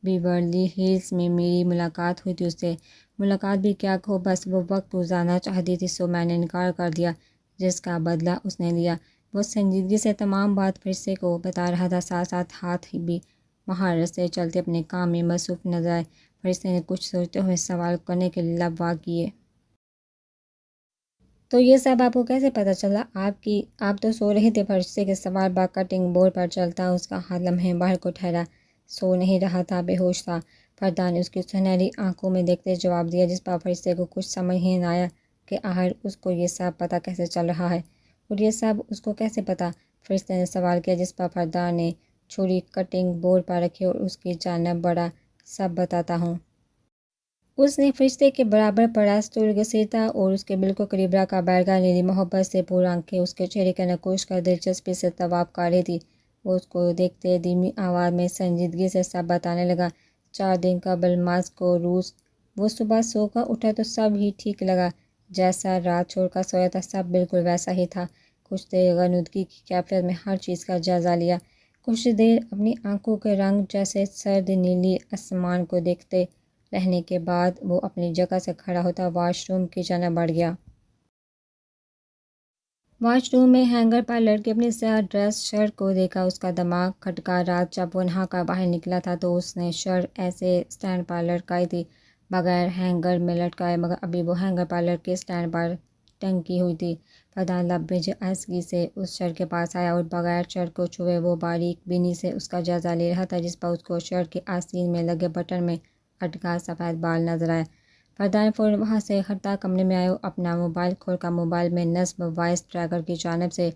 بیورلی ہلز میں میری ملاقات ہوئی تھی اس سے۔ ملاقات بھی کیا کہو، بس وہ وقت گزارنا چاہتی تھی، سو میں نے انکار کر دیا، جس کا بدلہ اس نے لیا۔ وہ سنجیدگی سے تمام بات فرشتے کو بتا رہا تھا، ساتھ ساتھ ہاتھ بھی مہارت سے چلتے اپنے کام میں مصروف نظر آئے۔ فرشتے نے کچھ سوچتے ہوئے سوال کرنے کے لیے لب وا کیے۔ تو یہ سب آپ کو کیسے پتہ چلا؟ آپ تو سو رہے تھے۔ فرشتے کے سوال پر کٹنگ بورڈ پر چلتا اس کا ہاتھ لمحے باہر کو ٹھہرا۔ سو نہیں رہا تھا، بے ہوش تھا۔ فردان نے اس کی سنہری آنکھوں میں دیکھتے جواب دیا، جس پر فرشتے کو کچھ سمجھ ہی نہ آیا کہ آخر اس کو یہ سب پتہ کیسے چل رہا ہے، اور یہ سب اس کو کیسے پتہ۔ فرشتے نے سوال کیا، جس پر فردان نے چھری کٹنگ بورڈ پر رکھی اور اس کی جانب بڑھا۔ سب بتاتا ہوں۔ اس نے فرشتے کے برابر پڑاستول گھسیٹا اور اس کے بالکل قریب رکھ کر بیٹھ گیا۔ نیلی محبت سے پر آنکھیں اس کے چہرے کے نقوش کا دلچسپی سے طواف کر رہی تھی۔ وہ اس کو دیکھتے دھیمی آواز میں سنجیدگی سے سب بتانے لگا۔ 4 دن قبل ماسکو، روس۔ وہ صبح سو کر اٹھا تو سب ہی ٹھیک لگا، جیسا رات چھوڑ کر سویا تھا سب بالکل ویسا ہی تھا۔ کچھ دیر غنودگی کی کیفیت میں ہر چیز کا جائزہ لیا۔ کچھ دیر اپنی آنکھوں کے رنگ جیسے سرد نیلی آسمان کو دیکھتے رہنے کے بعد وہ اپنی جگہ سے کھڑا ہوتا واش روم کی جانب بڑھ گیا۔ واش روم میں ہینگر پر لڑکی اپنی سیاہ ڈریس شرٹ کو دیکھا۔ اس کا دماغ کھٹکا۔ رات جب وہ نہا کر باہر نکلا تھا تو اس نے شرٹ ایسے سٹینڈ پر لٹکائی تھی، بغیر ہینگر میں لٹکائے، مگر ابھی وہ ہینگر پر لٹکی سٹینڈ پر ٹنکی ہوئی تھی۔ فردان لب بھیجے آہستگی سے اس شرٹ کے پاس آیا اور بغیر شرٹ کو چھوئے وہ باریک بینی سے اس کا جائزہ لے رہا تھا، جس پر اس کو شرٹ کے آستین میں لگے بٹن میں اٹکا سفید بال نظر آئے۔ فردان فوراً وہاں سے ہٹتا کمرے میں آیا اور اپنا موبائل کھول کر موبائل میں نصب وائس ٹریکر کی جانب سے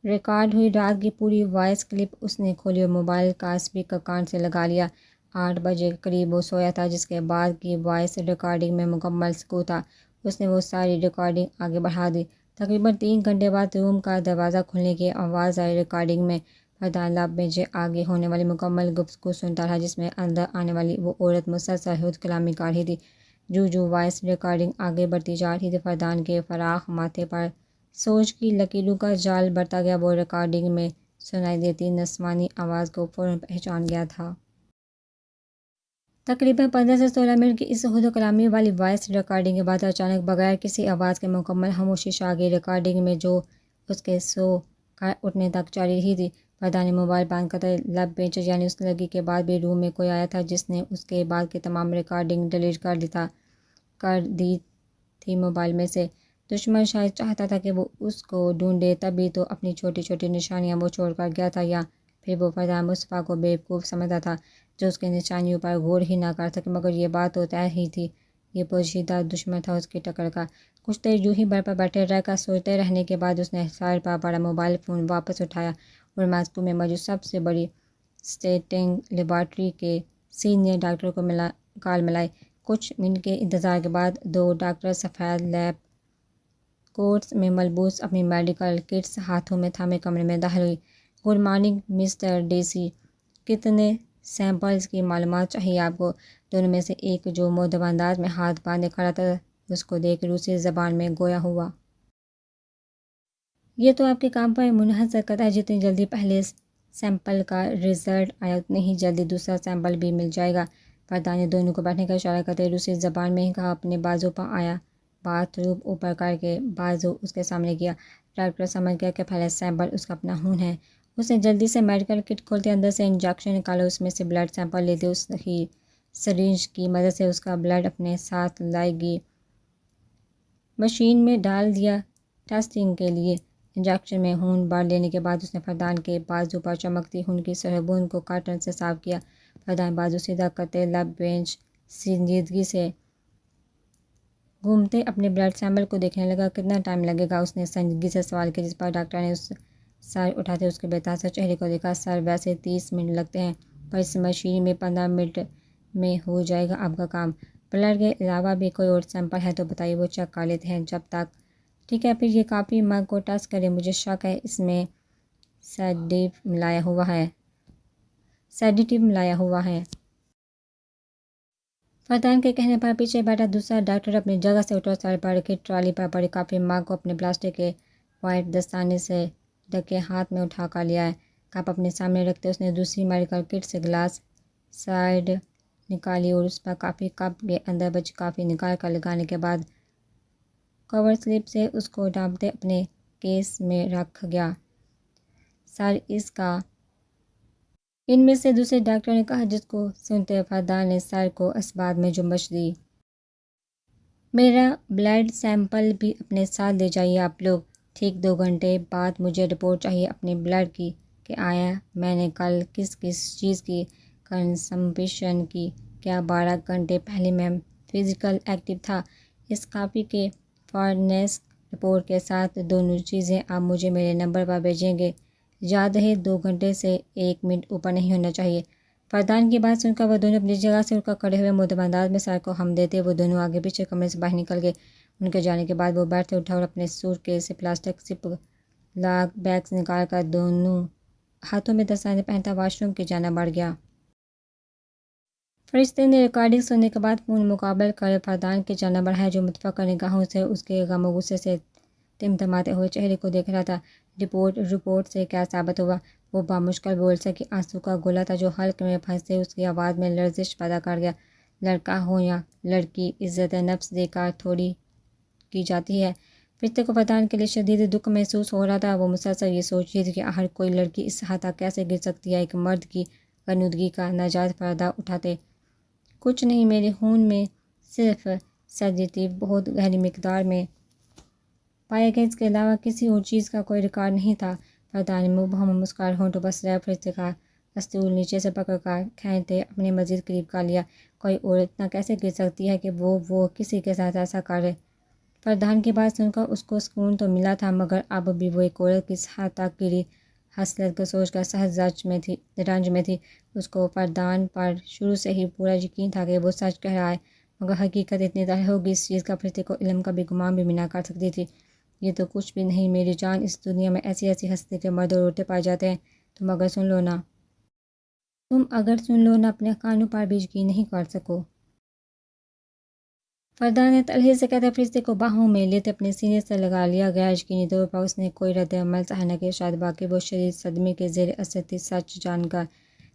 ریکارڈ ہوئی رات کی پوری وائس کلپ اس نے کھولی اور موبائل کا اسپیکر کان سے لگا لیا۔ 8 بجے کے قریب وہ سویا تھا، جس کے بعد کی وائس ریکارڈنگ میں مکمل سکوت تھا۔ اس نے وہ ساری ریکارڈنگ آگے بڑھا دی۔ تقریباً 3 گھنٹے بعد روم کا دروازہ کھلنے کی آواز آئی۔ ریکارڈنگ میں فردان لب بھیجے آگے ہونے والی مکمل گفتگو سنتا رہا، جس میں اندر آنے والی وہ عورت مسلسل حود کلامی کر رہی تھی۔ جو وائس ریکارڈنگ آگے بڑھتی جا رہی تھی، فردان کے فراخ ماتھے پر سوچ کی لکیروں کا جال بڑھتا گیا۔ وہ ریکارڈنگ میں سنائی دیتی نسوانی آواز کو فوراً پہچان گیا تھا۔ تقریباً 15 سے 16 منٹ کی اس حود کلامی والی وائس ریکارڈنگ کے بعد اچانک بغیر کسی آواز کے مکمل خاموشی چھا گئی، ریکارڈنگ میں جو اس کے سو کر اٹھنے تک جاری رہی تھی۔ فردان نے موبائل بند کرتے لب بھیجے یعنی اس لڑکی کے بعد بھی روم میں کوئی آیا تھا، جس نے اس کے بعد کی تمام ریکارڈنگ ڈیلیٹ کر دی تھی موبائل میں سے۔ دشمن شاید چاہتا تھا کہ وہ اس کو ڈھونڈے، تبھی تو اپنی چھوٹی چھوٹی نشانیاں وہ چھوڑ کر گیا تھا، یا پھر وہ فردان مصطفیٰ کو بیوقوف سمجھتا تھا جو اس کی نشانیوں پر غور ہی نہ کر سکے۔ مگر یہ بات تو طے ہی تھی، یہ پوشیدہ دشمن تھا اس کی ٹکر کا۔ کچھ دیر یوں ہی بر پر بیٹھے رہ کر سوچتے رہنے کے بعد اس نے سائڈ پر پڑا موبائل فون واپس اٹھایا اور ماسکو میں موجود سب سے بڑی اسٹیٹنگ لیبارٹری کے سینئر ڈاکٹر کو کال ملائی۔ کچھ منٹ کے انتظار کے بعد 2 ڈاکٹر سفید لیب کوٹس میں ملبوس، اپنی میڈیکل کٹس ہاتھوں میں تھامے کمرے میں داخل ہوئی۔ گڈ مارننگ مسٹر ڈیسی، کتنے سیمپلز کی معلومات چاہیے آپ کو؟ دونوں میں سے ایک، جو مؤدب انداز میں ہاتھ باندھے کھڑا تھا، اس کو دیکھ روسی زبان میں گویا ہوا۔ یہ تو آپ کے کام پر منحصر کرتا ہے، جتنی جلدی پہلے سیمپل کا رزلٹ آیا اتنی ہی جلدی دوسرا سیمپل بھی مل جائے گا۔ فردان نے دونوں کو بیٹھنے کا اشارہ کرتے روسی زبان میں ہی کہا۔ اپنے بازو پر آیا بات روپ اوپر کر کے بازو اس کے سامنے کیا۔ ڈاکٹر سمجھ گیا کہ پہلا سیمپل اس کا اپنا خون ہے۔ اس نے جلدی سے میڈیکل کٹ کھولتے اندر سے انجیکشن نکالا، اس میں سے بلڈ سیمپل لیتے اس ہی سرنج کی مدد سے اس کا بلڈ اپنے ساتھ لائے گی مشین میں ڈال دیا ٹیسٹنگ کے لیے۔ انجیکشن میں خون بھر لینے کے بعد اس نے فردان کے بازو پر چمکتی خون کی سرخ بوند کو کاٹن سے صاف کیا۔ فردان بازو سیدھا کرتے لب بینچ سنجیدگی سے گھومتے اپنے بلڈ سیمپل کو دیکھنے لگا۔ کتنا ٹائم لگے گا؟ اس نے سنجیدگی سے سوال کیا، جس پر ڈاکٹر نے اس سر اٹھاتے اس کے بے تاثر چہرے کو دیکھا۔ سر، ویسے 30 منٹ لگتے ہیں، پر اس مشین میں 15 منٹ میں ہو جائے گا آپ کا کام۔ بلڈ کے علاوہ بھی کوئی اور سیمپل ہے تو بتائیے، وہ چیک کر لیتے ہیں جب تک۔ ٹھیک ہے، پھر یہ کافی مگ کو ٹیسٹ کریں، مجھے شک ہے اس میں سیڈیٹیو ملایا ہوا ہے۔ فردان کے کہنے پر پیچھے بیٹھا دوسرا ڈاکٹر اپنی جگہ سے اٹھا، سر پر رکھی ٹرالی پر پڑی کافی مگ کو اپنے پلاسٹک کے وائٹ دستانے سے ڈھکے ہاتھ میں اٹھا کر لیا ہے۔ کپ اپنے سامنے رکھتے اس نے دوسری میڈیکل کٹ سے گلاس سائڈ نکالی اور اس پر کافی کپ کے اندر بچی کافی نکال کر لگانے کے بعد کور سلپ سے اس کو ڈھانپتے اپنے کیس میں رکھ گیا۔ سر، اس کا، ان میں سے دوسرے ڈاکٹر نے کہا، جس کو سنتے فردان نے سر کو اسباب میں جنبش دی۔ میرا بلڈ سیمپل بھی اپنے ساتھ لے جائیے آپ لوگ۔ ٹھیک 2 گھنٹے بعد مجھے رپورٹ چاہیے اپنے بلڈ کی کہ کہ آیا میں نے کل کس چیز کی کنسمپشن کی، کیا 12 گھنٹے پہلے میں فزیکل ایکٹیو تھا۔ اس کاپی کے فارنیس رپورٹ کے ساتھ دونوں چیزیں آپ مجھے میرے نمبر پر بھیجیں گے۔ یاد رہے 2 گھنٹے سے 1 منٹ اوپر نہیں ہونا چاہیے۔ فردان کی بات سن کر وہ دونوں اپنی جگہ سے اٹھ کر کھڑے ہوئے مدھم انداز میں سر کو ہم دیتے وہ دونوں آگے پیچھے کمرے سے باہر نکل گئے۔ ان کے جانے کے بعد وہ بیٹھ سے اٹھا اور اپنے سوٹ کیس سے پلاسٹک زپ لاک بیگز نکال کر دونوں ہاتھوں میں دستانے پہنتا واش روم کی جانب بڑھ گیا۔ فرشتے نے ریکارڈنگ سننے کے بعد فون مقابل کر فردان کی جانب بڑھایا جو متفقہ نگاہوں سے اس کے غم و غصے سے ٹمٹماتے ہوئے چہرے کو دیکھ رہا تھا۔ رپورٹ سے کیا ثابت ہوا؟ وہ بامشکل بول سکی۔ آنسو کا گولا تھا جو حلق میں پھنستے اس کی آواز میں لرزش پیدا کر گیا۔ لڑکا ہو یا لڑکی، عزت نفس دے کر تھوڑی کی جاتی ہے۔ فرشتے کو فردان کے لیے شدید دکھ محسوس ہو رہا تھا۔ وہ مسلسل یہ سوچ رہی تھی کہ آخر کوئی لڑکی اس حد تک کیسے گر سکتی ہے ایک مرد کی غنودگی کا ناجائز فائدہ اٹھاتے۔ کچھ نہیں، میرے خون میں صرف سیڈیٹیو بہت گہری مقدار میں پایا گیا، اس کے علاوہ کسی اور چیز کا کوئی ریکارڈ نہیں تھا۔ فردان نے مبہم مسکراہٹ ہونٹوں پر سجایا۔ فرشتے کا دستور نیچے سے پکڑ کر کھینچتے اپنے مزید قریب کر لیا۔ کوئی عورت اتنا کیسے گر سکتی ہے کہ وہ کسی کے ساتھ ایسا کرے؟ فردان کی بات سن کر اس کو سکون تو ملا تھا، مگر اب بھی وہ ایک عورت کس حد تک گری حسرت کو سوچ کر سخت رنج میں تھی۔ اس کو فردان پر شروع سے ہی پورا یقین تھا کہ وہ سچ کہہ رہا ہے، مگر حقیقت اتنی طرح ہوگی اس چیز کا فرشتے کو علم کا بھی گمان بھی نہ کر سکتی تھی۔ یہ تو کچھ بھی نہیں میری جان، اس دنیا میں ایسی ہستی کے مرد اور عورتیں پائے جاتے ہیں، تم اگر سن لو نا اپنے کانوں پر بھی یقین نہیں کر سکو۔ فردان نے تلخی سے کہتے فرشتے کو باہوں میں لیتے اپنے سینے سے لگا لیا۔ غیر یقینی طور پر اس نے کوئی رد عمل ظاہر نہ کیا، شاید واقعی وہ شدید صدمے کے زیر اثر تھی۔ سچ جان کر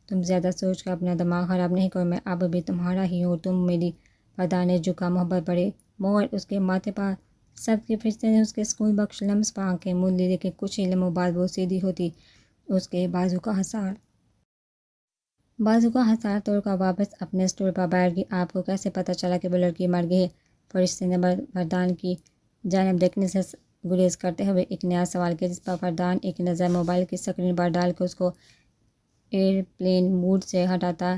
تم زیادہ سوچ کر اپنا دماغ خراب نہیں کرو، میں اب بھی تمہارا ہی ہوں، تم میری۔ فردان نے جھکا محبت بڑے مہر اس کے ماتھے پر سب کی۔ فرشتے نے اس کے سکون بخش لمس پر آنکھیں موند لی، لیکن کچھ ہی لمحوں بعد وہ سیدھی ہوتی اس کے بازو کا حسار توڑ کر واپس اپنے سٹول پر بیٹھ گئی۔ آپ کو کیسے پتہ چلا کہ وہ لڑکی مر گئی ہے؟ فرشتے نے فردان کی جانب دیکھنے سے گریز کرتے ہوئے ایک نیا سوال کیا، جس پر فردان ایک نظر موبائل کی سکرین پر ڈال کے اس کو ایئرپلین موڈ سے ہٹاتا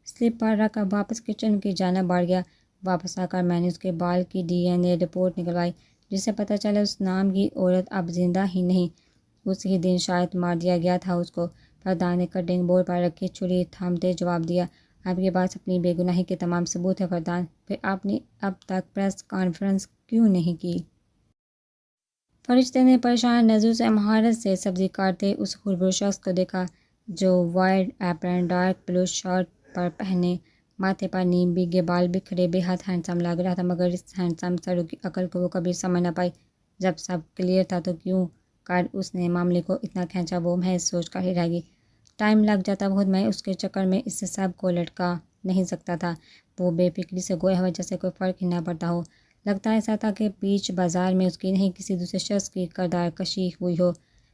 سلپ پر رکھ کر واپس کچن کی جانب بڑھ گیا۔ واپس آ کر میں نے اس کے بال کی DNA رپورٹ نکلوائی، جس سے پتہ چلا اس نام کی عورت اب زندہ ہی نہیں، اس ہی دن شاید مار دیا گیا تھا اس کو۔ فردان نے کٹنگ بورڈ پر رکھی چھری تھامتے جواب دیا، آپ کے پاس اپنی بے گناہی کے تمام ثبوت ہیں فردان، پھر آپ نے اب تک پریس کانفرنس کیوں نہیں کی؟ فرشتے نے پریشان نظروں سے مہارت سے سبزی کاٹتے اس خوشبو شخص کو دیکھا جو وائڈ ایپرن ڈارک بلو شرٹ پر پہنے، ماتھے پر نیم بھیگے بال بکھرے، بے حد ہینڈسم لگ رہا تھا، مگر اس ہینڈسم سڑو کی عقل کو وہ کبھی سمجھ نہ پائی۔ جب سب کلیئر تھا تو کیوں کر اس نے معاملے کو اتنا کھینچا، وہ محض سوچ کر ہی رہ گئی۔ ٹائم لگ جاتا بہت، میں اس کے چکر میں اس سب کو لٹکا نہیں سکتا تھا۔ وہ بے فکری سے گویا ہوا جیسے کوئی فرق ہی نہ پڑتا ہو، لگتا ایسا تھا کہ بیچ بازار میں اس کی نہیں کسی دوسرے شخص کی کردار کشی ہوئی ہو۔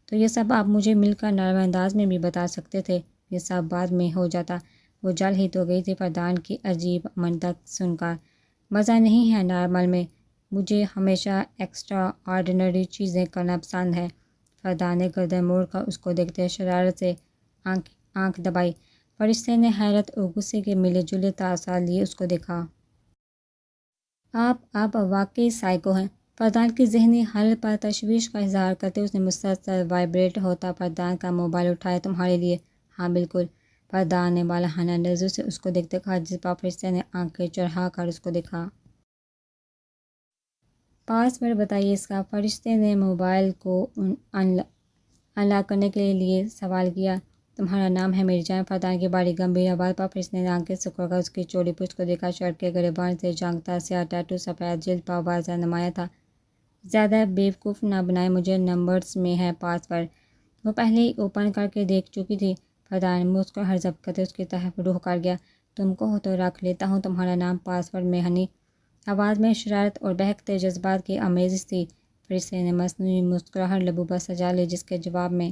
تو یہ سب آپ مجھے مل کر نرم انداز میں بھی بتا سکتے تھے، یہ سب بعد میں ہو جاتا۔ وہ جل ہی تو گئی تھی فردان کی عجیب منطق سن کر۔ مزہ نہیں ہے نارمل میں، مجھے ہمیشہ ایکسٹرا آرڈینری چیزیں کرنا پسند ہے۔ فردان نے گردن موڑ کر اس کو دیکھتے شرارت سے آنکھ دبائی۔ فرشتے نے حیرت اور غصے کے ملے جلے تاثرات لیے اس کو دیکھا۔ آپ واقعی سائیکو ہیں۔ فردان کی ذہنی حالت پر تشویش کا اظہار کرتے اس نے مسلسل وائبریٹ ہوتا فردان کا موبائل اٹھایا، تمہارے لیے؟ ہاں بالکل۔ فردان نے والہانہ نظروں سے اس کو دیکھتے کہا، جس پر فرشتے نے آنکھیں چڑھا کر اس کو دیکھا۔ پاس ورڈ بتائیے اس کا۔ فرشتے نے موبائل کو انلاک کرنے کے لیے سوال کیا۔ تمہارا نام ہے میری جان؟ فردان کی بڑی گمبھیر آواز پر فرشتے نے آنکھیں سکوڑ کر اس کی چوڑی پشت کو دیکھا۔ شرٹ کے گریبان سے جھانکتا سیاہ ٹیٹو سفید جلد پر واضح نمایاں تھا۔ زیادہ بیوقوف نہ بنائیں مجھے، نمبرز میں ہے پاس ورڈ۔ وہ پہلے ہی اوپن کر کے دیکھ چکی تھی۔ فردان مسکراہٹ ضبط کرتے اس کی طرف رخ کر گیا۔ تم کہو تو رکھ لیتا ہوں تمہارا نام پاس ورڈ میں ہنی۔ آواز میں شرارت اور بہکتے جذبات کی آمیزش تھی۔ فرشتے نے مصنوعی مسکراہٹ لبوں پر سجا لی، جس کے جواب میں